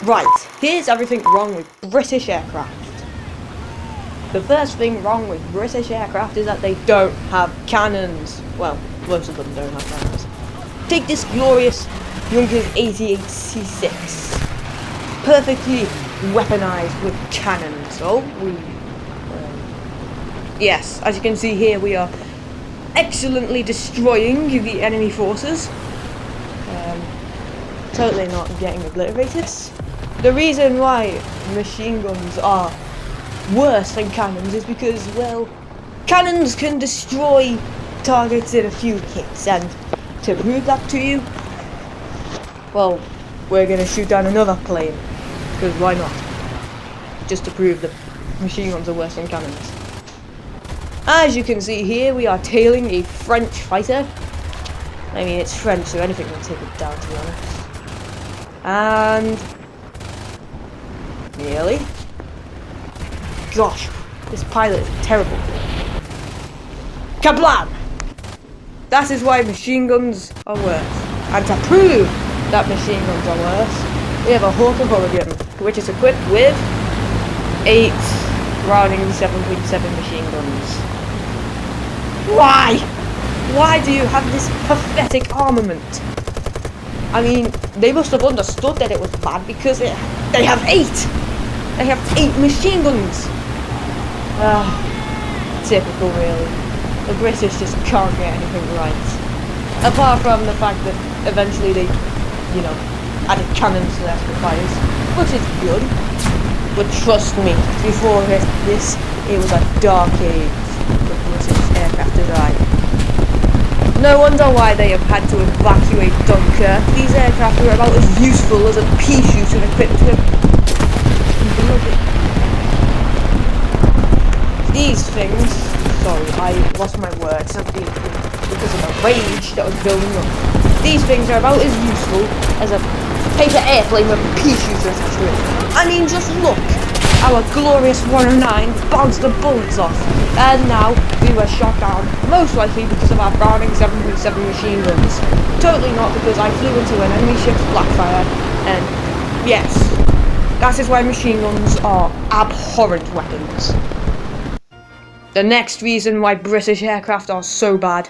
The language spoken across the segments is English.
Right, here's everything wrong with British aircraft. The first thing wrong with British aircraft is that they don't have cannons. Well, most of them don't have cannons. Take this glorious Junkers 88C6. Perfectly weaponized with cannons. Yes, as you can see here, we are excellently destroying the enemy forces. Totally not getting obliterated. The reason why machine guns are worse than cannons is because, well, cannons can destroy targets in a few hits, and to prove that to you, well, we're gonna shoot down another plane, because why not? Just to prove that machine guns are worse than cannons. As you can see here, we are tailing a French fighter. I mean, it's French, so anything can take it down, to be honest. And nearly. Gosh, this pilot is terrible. Kablam! That is why machine guns are worse. And to prove that machine guns are worse, we have a Hawker Hurricane, which is equipped with 8 Browning 7.7 machine guns. Why? Why do you have this pathetic armament? I mean, they must have understood that it was bad because they have 8! They have 8 machine guns! Typical, really. The British just can't get anything right. Apart from the fact that eventually they, added cannons to their Squires, which is good. But trust me, before this, it was a dark age for British aircraft design. No wonder why they have had to evacuate Dunkirk. These aircraft are about as useful as a pea shooter equipped with these things. Sorry, I lost my words because of the rage that was building up. These things are about as useful as a paper airplane with a pea shooter attached to it. I mean, just look. Our glorious 109 bounced the bullets off, and now we were shot down, most likely because of our Browning 7.7 machine guns. Totally not because I flew into an enemy ship's blackfire, and yes, that is why machine guns are abhorrent weapons. The next reason why British aircraft are so bad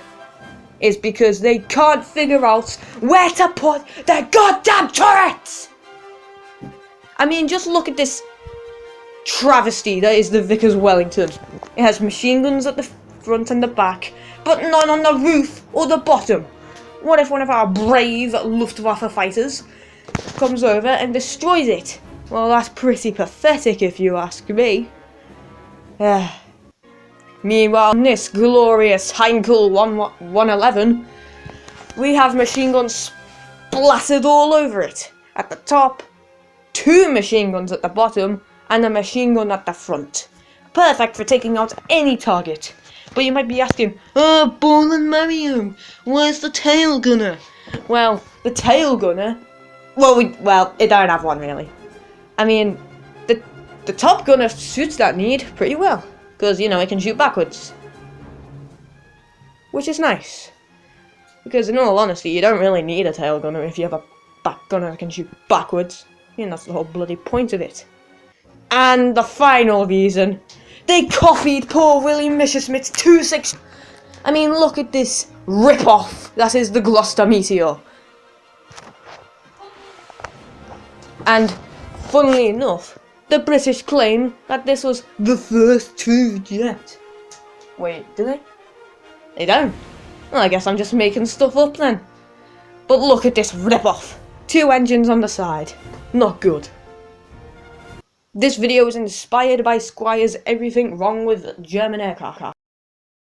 is because they can't figure out where to put their goddamn turrets! I mean, just look at this travesty that is the Vickers Wellington. It has machine guns at the front and the back, but none on the roof or the bottom. What if one of our brave Luftwaffe fighters comes over and destroys it? Well, that's pretty pathetic if you ask me. Meanwhile, in this glorious Heinkel 111, we have machine guns splattered all over it. At the top, 2 machine guns at the bottom, and a machine gun at the front. Perfect for taking out any target. But you might be asking, Ball and Mario, where's the tail gunner? Well, the tail gunner, it don't have one really. I mean, the top gunner suits that need pretty well. Because, it can shoot backwards. Which is nice. Because in all honesty, you don't really need a tail gunner if you have a back gunner that can shoot backwards. That's the whole bloody point of it. And the final reason, they copied poor Willie Messerschmitt's 2.6. I mean, look at this rip-off that is the Gloucester Meteor. And, funnily enough, the British claim that this was the first true jet. Wait, do they? They don't. Well, I guess I'm just making stuff up then. But look at this rip-off. 2 engines on the side. Not good. This video was inspired by Squire's Everything Wrong with German Aircraft.